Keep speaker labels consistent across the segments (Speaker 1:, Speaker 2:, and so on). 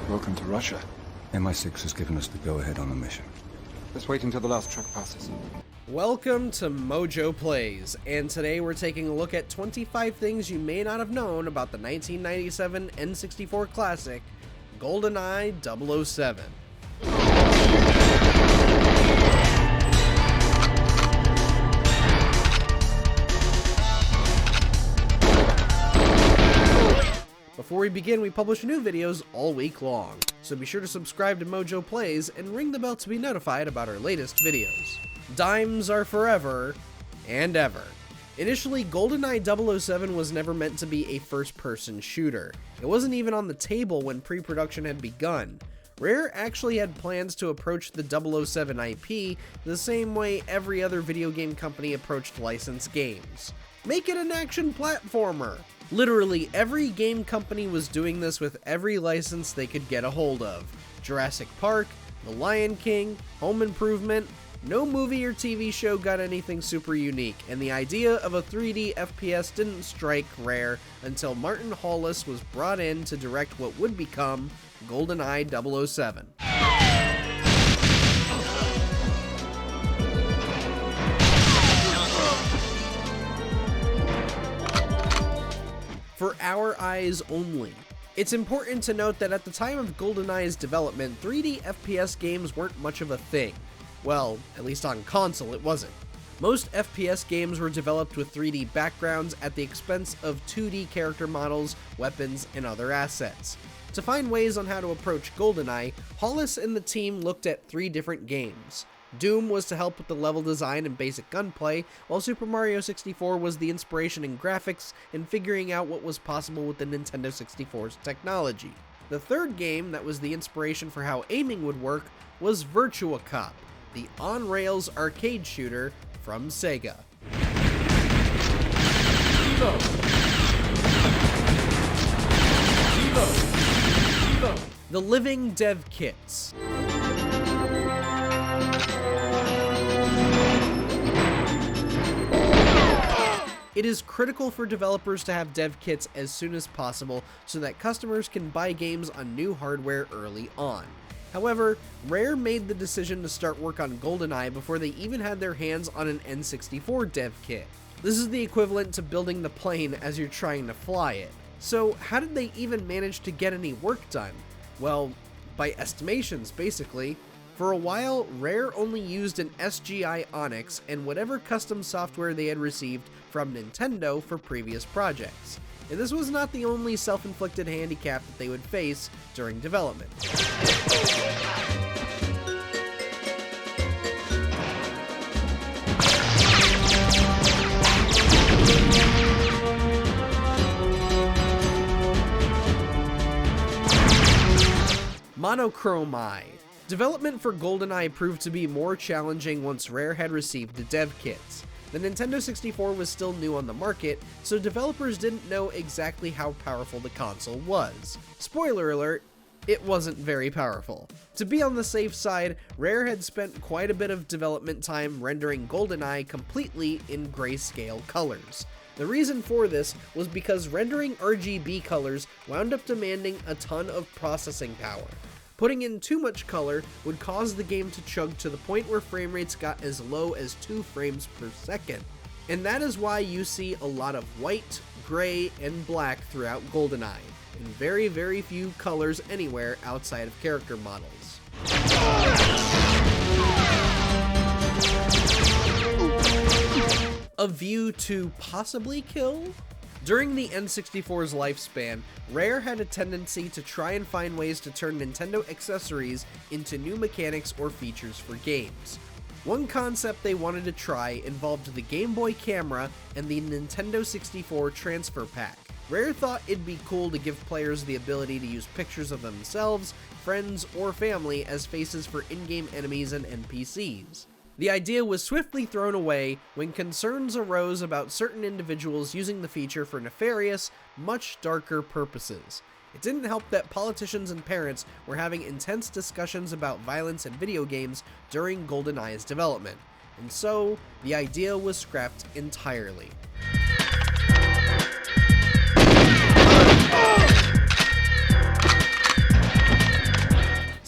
Speaker 1: Welcome to Russia.
Speaker 2: MI6 has given us the go-ahead on the mission.
Speaker 1: Let's wait until the last truck passes.
Speaker 3: Welcome to MojoPlays, and today we're taking a look at 25 things you may not have known about the 1997 N64 classic, GoldenEye 007. Before we begin, we publish new videos all week long, so be sure to subscribe to MojoPlays and ring the bell to be notified about our latest videos. Dimes are forever and ever. Initially, GoldenEye 007 was never meant to be a first-person shooter. It wasn't even on the table when pre-production had begun. Rare actually had plans to approach the 007 IP the same way every other video game company approached licensed games. Make it an action platformer! Literally every game company was doing this with every license they could get a hold of. Jurassic Park, The Lion King, Home Improvement. No movie or TV show got anything super unique, and the idea of a 3D FPS didn't strike Rare until Martin Hollis was brought in to direct what would become GoldenEye 007. For our eyes only. It's important to note that at the time of GoldenEye's development, 3D FPS games weren't much of a thing. Well, at least on console it wasn't. Most FPS games were developed with 3D backgrounds at the expense of 2D character models, weapons, and other assets. To find ways on how to approach GoldenEye, Hollis and the team looked at 3 different games. Doom was to help with the level design and basic gunplay, while Super Mario 64 was the inspiration in graphics and figuring out what was possible with the Nintendo 64's technology. The third game that was the inspiration for how aiming would work was Virtua Cop, the on-rails arcade shooter from Sega. Evo. Evo. Evo. The living dev kits. It is critical for developers to have dev kits as soon as possible so that customers can buy games on new hardware early on. However, Rare made the decision to start work on GoldenEye before they even had their hands on an N64 dev kit. This is the equivalent to building the plane as you're trying to fly it. So how did they even manage to get any work done? Well, by estimations, basically. For a while, Rare only used an SGI Onyx and whatever custom software they had received from Nintendo for previous projects. And this was not the only self-inflicted handicap that they would face during development. Monochrome Eye. Development for GoldenEye proved to be more challenging once Rare had received the dev kits. The Nintendo 64 was still new on the market, so developers didn't know exactly how powerful the console was. Spoiler alert, it wasn't very powerful. To be on the safe side, Rare had spent quite a bit of development time rendering GoldenEye completely in grayscale colors. The reason for this was because rendering RGB colors wound up demanding a ton of processing power. Putting in too much color would cause the game to chug to the point where frame rates got as low as 2 frames per second. And that is why you see a lot of white, gray, and black throughout GoldenEye, and very, very few colors anywhere outside of character models. A view to possibly kill? During the N64's lifespan, Rare had a tendency to try and find ways to turn Nintendo accessories into new mechanics or features for games. One concept they wanted to try involved the Game Boy camera and the Nintendo 64 transfer pack. Rare thought it'd be cool to give players the ability to use pictures of themselves, friends, or family as faces for in-game enemies and NPCs. The idea was swiftly thrown away when concerns arose about certain individuals using the feature for nefarious, much darker purposes. It didn't help that politicians and parents were having intense discussions about violence in video games during GoldenEye's development, and so the idea was scrapped entirely.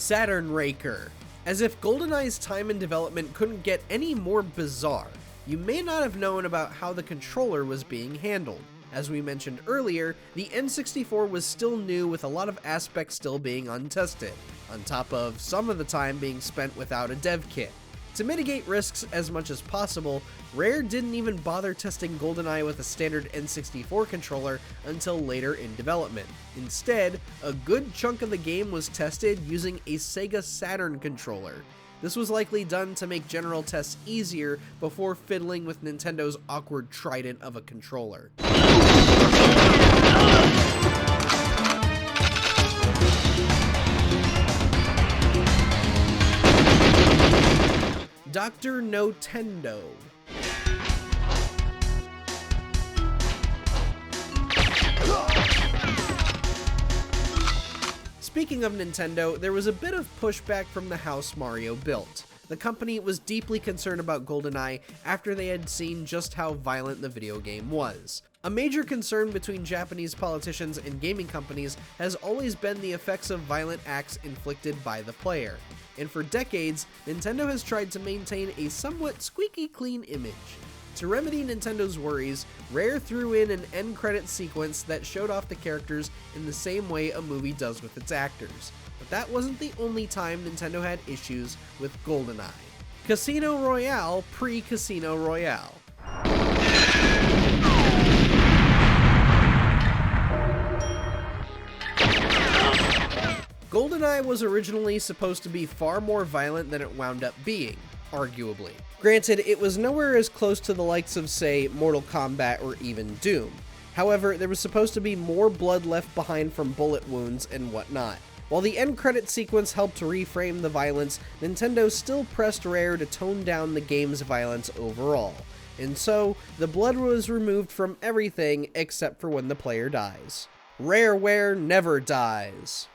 Speaker 3: Saturn Raker. As if GoldenEye's time in development couldn't get any more bizarre, you may not have known about how the controller was being handled. As we mentioned earlier, the N64 was still new with a lot of aspects still being untested, on top of some of the time being spent without a dev kit. To mitigate risks as much as possible, Rare didn't even bother testing GoldenEye with a standard N64 controller until later in development. Instead, a good chunk of the game was tested using a Sega Saturn controller. This was likely done to make general tests easier before fiddling with Nintendo's awkward trident of a controller. Dr. Notendo. Speaking of Nintendo, there was a bit of pushback from the house Mario built. The company was deeply concerned about GoldenEye after they had seen just how violent the video game was. A major concern between Japanese politicians and gaming companies has always been the effects of violent acts inflicted by the player. And for decades, Nintendo has tried to maintain a somewhat squeaky clean image. To remedy Nintendo's worries, Rare threw in an end credit sequence that showed off the characters in the same way a movie does with its actors. But that wasn't the only time Nintendo had issues with GoldenEye. Casino Royale pre-Casino Royale. GoldenEye was originally supposed to be far more violent than it wound up being, arguably. Granted, it was nowhere as close to the likes of, say, Mortal Kombat or even Doom. However, there was supposed to be more blood left behind from bullet wounds and whatnot. While the end credit sequence helped to reframe the violence, Nintendo still pressed Rare to tone down the game's violence overall. And so, the blood was removed from everything except for when the player dies. Rareware never dies.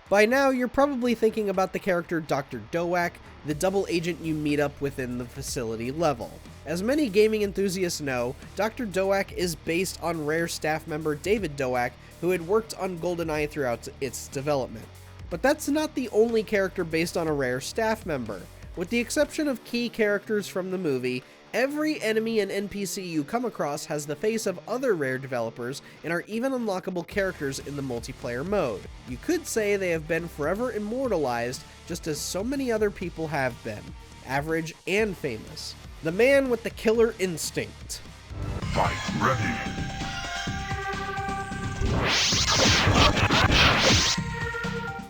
Speaker 3: By now, you're probably thinking about the character Dr. Dowak, the double agent you meet up within the facility level. As many gaming enthusiasts know, Dr. Dowak is based on Rare staff member David Dowak, who had worked on GoldenEye throughout its development. But that's not the only character based on a Rare staff member. With the exception of key characters from the movie, every enemy and NPC you come across has the face of other Rare developers and are even unlockable characters in the multiplayer mode. You could say they have been forever immortalized, just as so many other people have been, average and famous. The man with the killer instinct.
Speaker 4: Fight ready.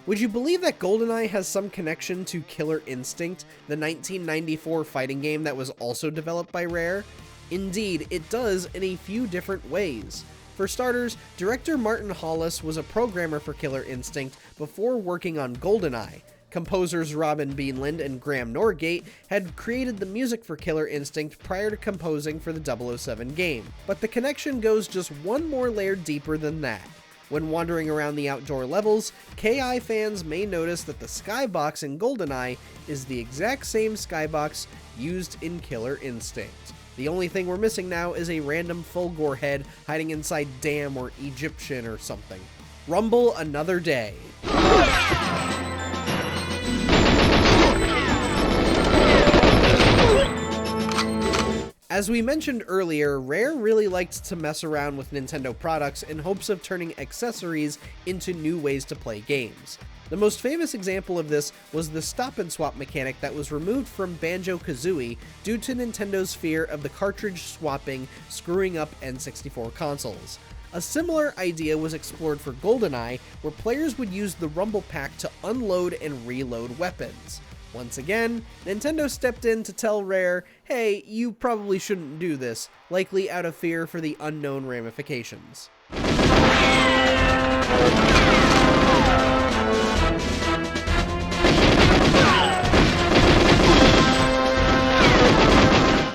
Speaker 3: Would you believe that GoldenEye has some connection to Killer Instinct, the 1994 fighting game that was also developed by Rare? Indeed, it does in a few different ways. For starters, director Martin Hollis was a programmer for Killer Instinct before working on GoldenEye. Composers Robin Beanland and Graham Norgate had created the music for Killer Instinct prior to composing for the 007 game. But the connection goes just one more layer deeper than that. When wandering around the outdoor levels, KI fans may notice that the skybox in GoldenEye is the exact same skybox used in Killer Instinct. The only thing we're missing now is a random Fulgore head hiding inside Dam or Egyptian or something. Rumble another day. As we mentioned earlier, Rare really liked to mess around with Nintendo products in hopes of turning accessories into new ways to play games. The most famous example of this was the stop and swap mechanic that was removed from Banjo-Kazooie due to Nintendo's fear of the cartridge swapping screwing up N64 consoles. A similar idea was explored for GoldenEye, where players would use the Rumble Pack to unload and reload weapons. Once again, Nintendo stepped in to tell Rare, hey, you probably shouldn't do this, likely out of fear for the unknown ramifications.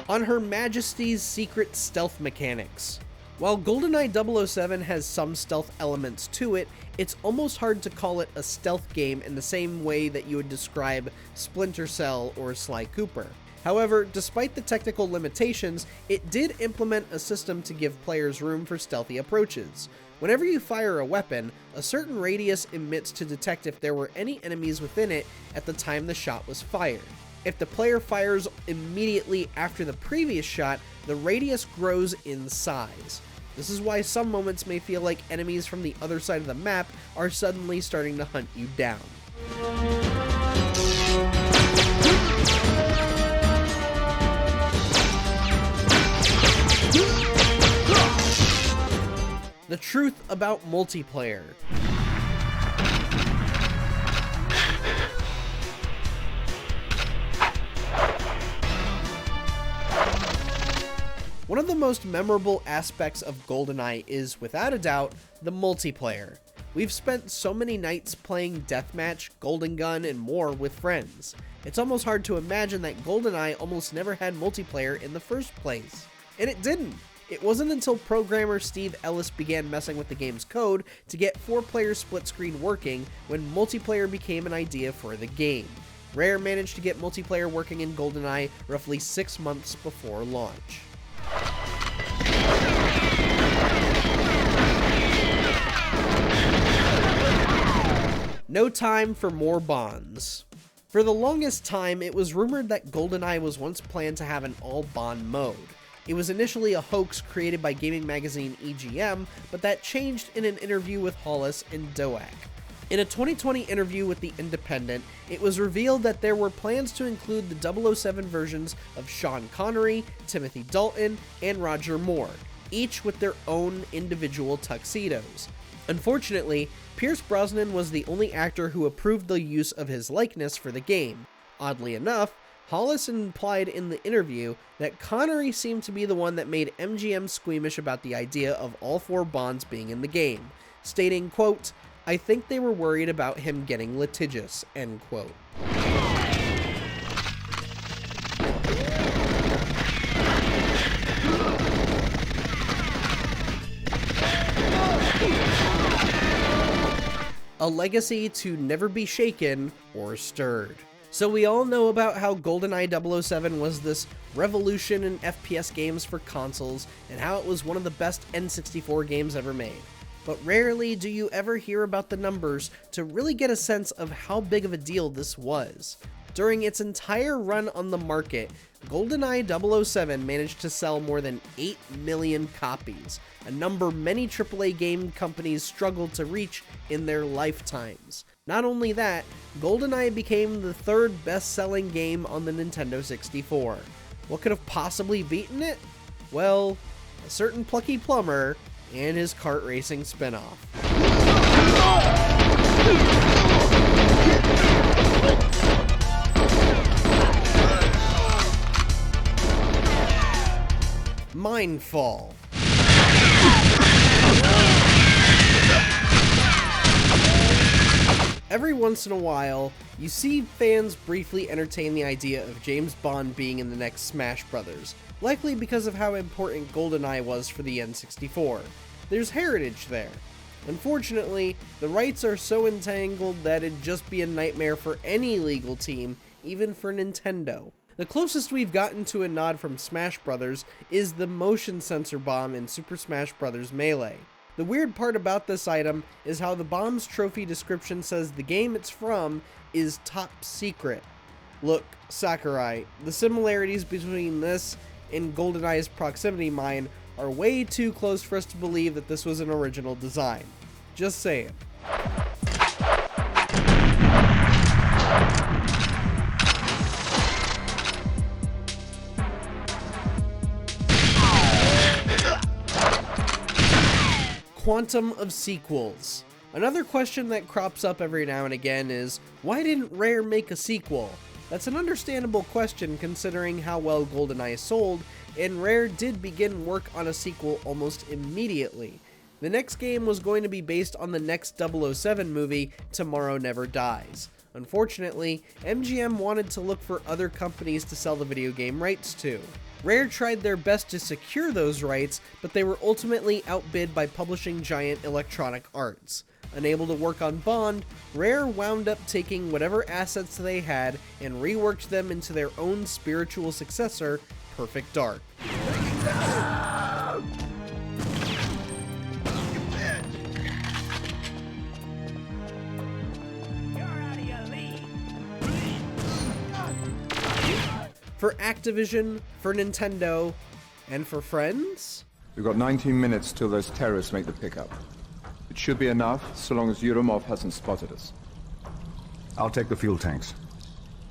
Speaker 3: On Her Majesty's secret stealth mechanics. While GoldenEye 007 has some stealth elements to it, it's almost hard to call it a stealth game in the same way that you would describe Splinter Cell or Sly Cooper. However, despite the technical limitations, it did implement a system to give players room for stealthy approaches. Whenever you fire a weapon, a certain radius emits to detect if there were any enemies within it at the time the shot was fired. If the player fires immediately after the previous shot, the radius grows in size. This is why some moments may feel like enemies from the other side of the map are suddenly starting to hunt you down. The truth about multiplayer. One of the most memorable aspects of GoldenEye is, without a doubt, the multiplayer. We've spent so many nights playing Deathmatch, Golden Gun, and more with friends. It's almost hard to imagine that GoldenEye almost never had multiplayer in the first place. And it didn't. It wasn't until programmer Steve Ellis began messing with the game's code to get 4-player split screen working when multiplayer became an idea for the game. Rare managed to get multiplayer working in GoldenEye roughly 6 months before launch. No time for more bonds. For the longest time, it was rumored that GoldenEye was once planned to have an all-bond mode. It was initially a hoax created by gaming magazine EGM, but that changed in an interview with Hollis and Doak. In a 2020 interview with The Independent, it was revealed that there were plans to include the 007 versions of Sean Connery, Timothy Dalton, and Roger Moore, each with their own individual tuxedos. Unfortunately, Pierce Brosnan was the only actor who approved the use of his likeness for the game. Oddly enough, Hollis implied in the interview that Connery seemed to be the one that made MGM squeamish about the idea of all 4 Bonds being in the game, stating, quote, "I think they were worried about him getting litigious," end quote. A legacy to never be shaken or stirred. So we all know about how GoldenEye 007 was this revolution in FPS games for consoles, and how it was one of the best N64 games ever made. But rarely do you ever hear about the numbers to really get a sense of how big of a deal this was. During its entire run on the market, GoldenEye 007 managed to sell more than 8 million copies, a number many AAA game companies struggled to reach in their lifetimes. Not only that, GoldenEye became the 3rd best-selling game on the Nintendo 64. What could have possibly beaten it? Well, a certain plucky plumber and his kart racing spinoff. Mindfall. Every once in a while, you see fans briefly entertain the idea of James Bond being in the next Smash Brothers, likely because of how important GoldenEye was for the N64. There's heritage there. Unfortunately, the rights are so entangled that it'd just be a nightmare for any legal team, even for Nintendo. The closest we've gotten to a nod from Smash Brothers is the motion sensor bomb in Super Smash Bros. Melee. The weird part about this item is how the bomb's trophy description says the game it's from is top secret. Look, Sakurai, the similarities between this and GoldenEye's proximity mine are way too close for us to believe that this was an original design. Just saying. Quantum of sequels. Another question that crops up every now and again is, why didn't Rare make a sequel? That's an understandable question considering how well GoldenEye sold, and Rare did begin work on a sequel almost immediately. The next game was going to be based on the next 007 movie, Tomorrow Never Dies. Unfortunately, MGM wanted to look for other companies to sell the video game rights to. Rare tried their best to secure those rights, but they were ultimately outbid by publishing giant Electronic Arts. Unable to work on Bond, Rare wound up taking whatever assets they had and reworked them into their own spiritual successor, Perfect Dark. For Activision, for Nintendo, and for friends?
Speaker 5: We've got 19 minutes till those terrorists make the pickup. It should be enough, so long as Yuromov hasn't spotted us.
Speaker 2: I'll take the fuel tanks.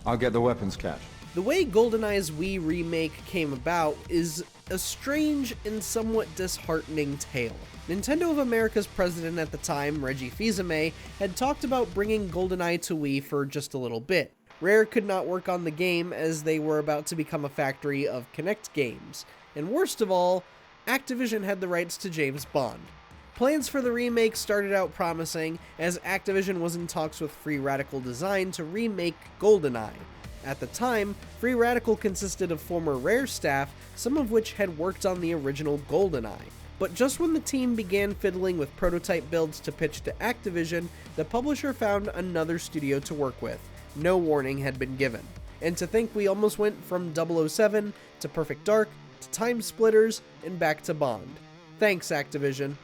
Speaker 5: I'll get the weapons cache.
Speaker 3: The way GoldenEye's Wii remake came about is a strange and somewhat disheartening tale. Nintendo of America's president at the time, Reggie Fils-Aimé, had talked about bringing GoldenEye to Wii for just a little bit. Rare could not work on the game as they were about to become a factory of Kinect games. And worst of all, Activision had the rights to James Bond. Plans for the remake started out promising, as Activision was in talks with Free Radical Design to remake GoldenEye. At the time, Free Radical consisted of former Rare staff, some of which had worked on the original GoldenEye. But just when the team began fiddling with prototype builds to pitch to Activision, the publisher found another studio to work with. No warning had been given. And to think we almost went from 007 to Perfect Dark to Time Splitters and back to Bond. Thanks, Activision.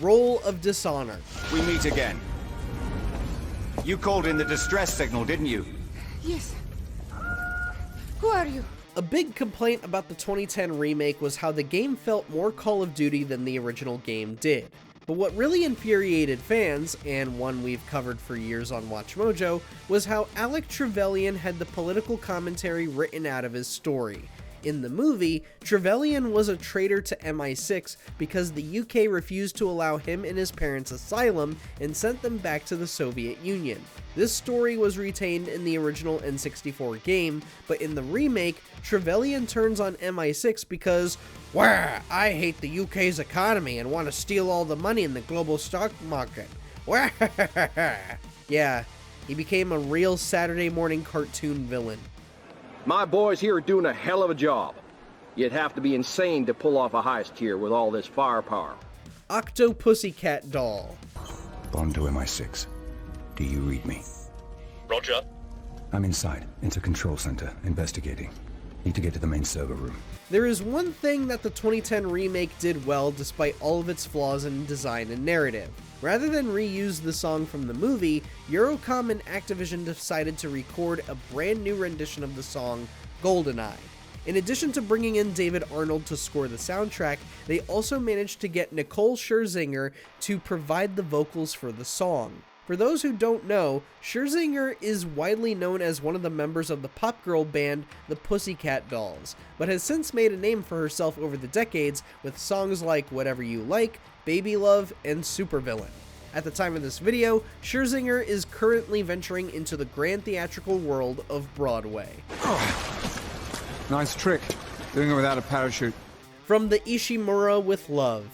Speaker 3: Roll of Dishonor.
Speaker 6: We meet again. You called in the distress signal, didn't you?
Speaker 7: Yes. Who are you?
Speaker 3: A big complaint about the 2010 remake was how the game felt more Call of Duty than the original game did. But what really infuriated fans, and one we've covered for years on Watch Mojo, was how Alec Trevelyan had the political commentary written out of his story. In the movie, Trevelyan was a traitor to MI6 because the UK refused to allow him and his parents asylum and sent them back to the Soviet Union. This story was retained in the original N64 game, but in the remake, Trevelyan turns on MI6 because, "Wah, I hate the UK's economy and want to steal all the money in the global stock market." Wah. Yeah, he became a real Saturday morning cartoon villain.
Speaker 8: My boys here are doing a hell of a job. You'd have to be insane to pull off a heist here with all this firepower.
Speaker 3: Octopussycat Doll.
Speaker 2: Bond to MI6. Do you read me?
Speaker 9: Roger.
Speaker 2: I'm inside, into Control Center, investigating. Need to get to the main server room.
Speaker 3: There is one thing that the 2010 remake did well despite all of its flaws in design and narrative. Rather than reuse the song from the movie, Eurocom and Activision decided to record a brand new rendition of the song, GoldenEye. In addition to bringing in David Arnold to score the soundtrack, they also managed to get Nicole Scherzinger to provide the vocals for the song. For those who don't know, Scherzinger is widely known as one of the members of the pop girl band the Pussycat Dolls, but has since made a name for herself over the decades with songs like Whatever You Like, Baby Love, and Supervillain. At the time of this video, Scherzinger is currently venturing into the grand theatrical world of Broadway.
Speaker 5: Nice trick. Doing it without a parachute.
Speaker 3: From the Ishimura with Love.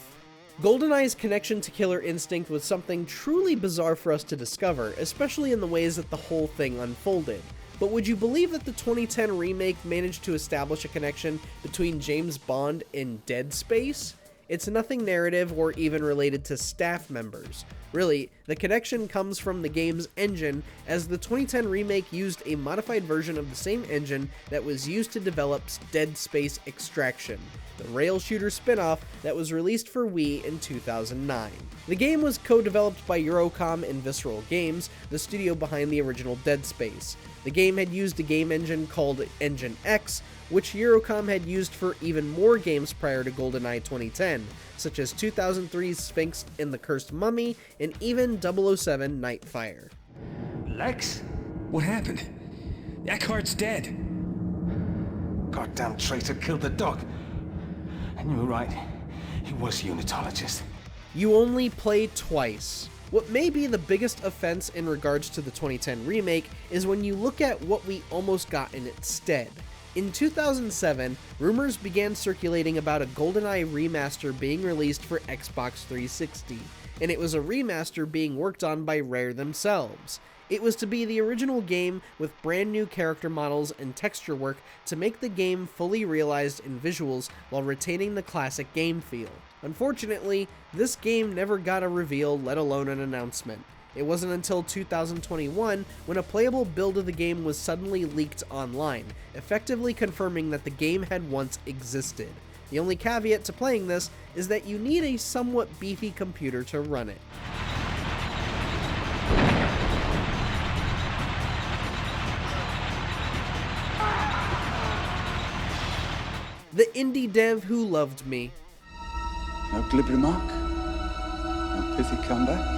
Speaker 3: GoldenEye's connection to Killer Instinct was something truly bizarre for us to discover, especially in the ways that the whole thing unfolded. But would you believe that the 2010 remake managed to establish a connection between James Bond and Dead Space? It's nothing narrative or even related to staff members. Really, the connection comes from the game's engine, as the 2010 remake used a modified version of the same engine that was used to develop Dead Space Extraction, the rail shooter spin-off that was released for Wii in 2009. The game was co-developed by Eurocom and Visceral Games, the studio behind the original Dead Space. The game had used a game engine called Engine X, which Eurocom had used for even more games prior to GoldenEye 2010, such as 2003's Sphinx and the Cursed Mummy, and even 007 Nightfire.
Speaker 9: Lex? What happened? Eckhart's dead.
Speaker 6: Goddamn traitor killed the dog. And you were right. He was a unitologist.
Speaker 3: You only play twice. What may be the biggest offense in regards to the 2010 remake is when you look at what we almost got in its stead. In 2007, rumors began circulating about a GoldenEye remaster being released for Xbox 360. and it was a remaster being worked on by Rare themselves. It was to be the original game with brand new character models and texture work to make the game fully realized in visuals while retaining the classic game feel. Unfortunately, this game never got a reveal, let alone an announcement. It wasn't until 2021 when a playable build of the game was suddenly leaked online, effectively confirming that the game had once existed. The only caveat to playing this is that you need a somewhat beefy computer to run it. The indie dev who loved me.
Speaker 10: No glib remark? No pithy comeback?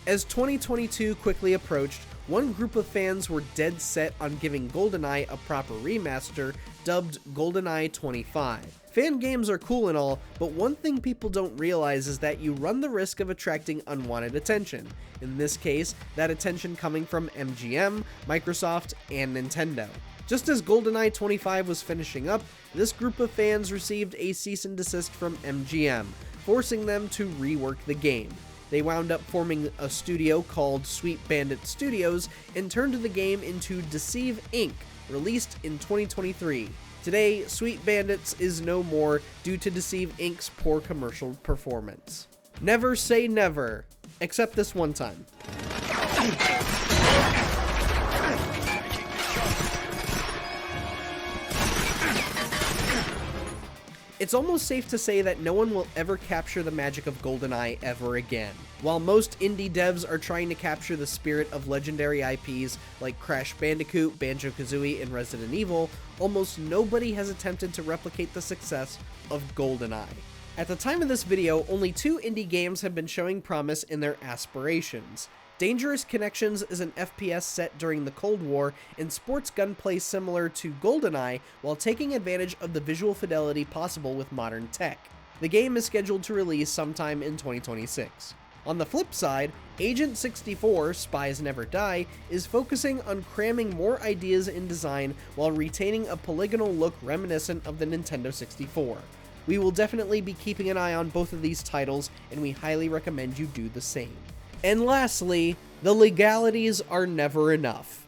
Speaker 3: As 2022 quickly approached, one group of fans were dead set on giving GoldenEye a proper remaster, dubbed GoldenEye 25. Fan games are cool and all, but one thing people don't realize is that you run the risk of attracting unwanted attention. In this case, that attention coming from MGM, Microsoft, and Nintendo. Just as GoldenEye 25 was finishing up, this group of fans received a cease and desist from MGM, forcing them to rework the game. They wound up forming a studio called Sweet Bandit Studios and turned the game into Deceive Inc., released in 2023. Today, Sweet Bandits is no more due to Deceive Inc.'s poor commercial performance. Never say never, except this one time. It's almost safe to say that no one will ever capture the magic of GoldenEye ever again. While most indie devs are trying to capture the spirit of legendary IPs like Crash Bandicoot, Banjo-Kazooie, and Resident Evil, almost nobody has attempted to replicate the success of GoldenEye. At the time of this video, only 2 indie games have been showing promise in their aspirations. Dangerous Connections is an FPS set during the Cold War and sports gunplay similar to GoldenEye while taking advantage of the visual fidelity possible with modern tech. The game is scheduled to release sometime in 2026. On the flip side, Agent 64, Spies Never Die, is focusing on cramming more ideas in design while retaining a polygonal look reminiscent of the Nintendo 64. We will definitely be keeping an eye on both of these titles, and we highly recommend you do the same. And lastly, the legalities are never enough.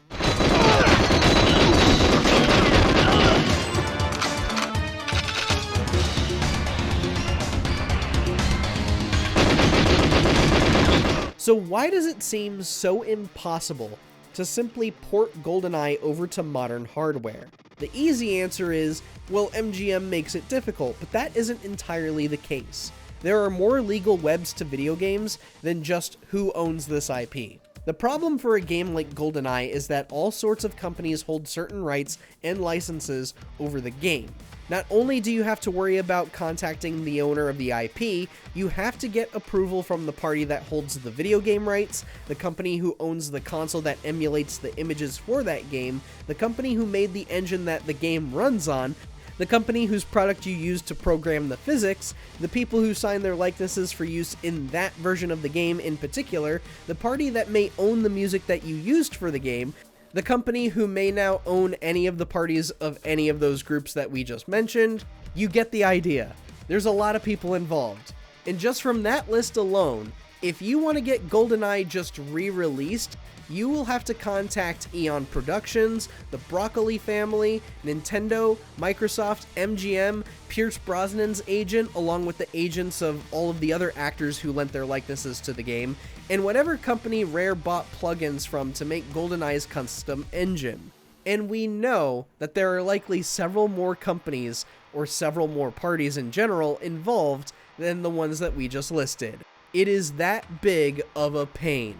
Speaker 3: So why does it seem so impossible to simply port GoldenEye over to modern hardware? The easy answer is, well, MGM makes it difficult, but that isn't entirely the case. There are more legal webs to video games than just who owns this IP. The problem for a game like GoldenEye is that all sorts of companies hold certain rights and licenses over the game. Not only do you have to worry about contacting the owner of the IP, you have to get approval from the party that holds the video game rights, the company who owns the console that emulates the images for that game, the company who made the engine that the game runs on, the company whose product you use to program the physics, the people who sign their likenesses for use in that version of the game in particular, the party that may own the music that you used for the game, the company who may now own any of the parties of any of those groups that we just mentioned. You get the idea. There's a lot of people involved. And just from that list alone, if you want to get GoldenEye just re-released, you will have to contact Eon Productions, the Broccoli family, Nintendo, Microsoft, MGM, Pierce Brosnan's agent, along with the agents of all of the other actors who lent their likenesses to the game, and whatever company Rare bought plugins from to make GoldenEye's custom engine. And we know that there are likely several more companies, or several more parties in general, involved than the ones that we just listed. It is that big of a pain.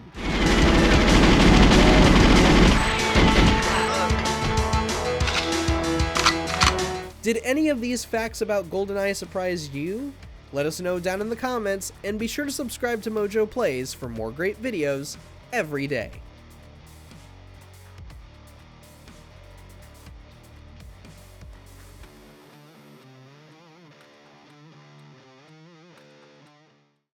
Speaker 3: Did any of these facts about GoldenEye surprise you? Let us know down in the comments, and be sure to subscribe to MojoPlays for more great videos every day.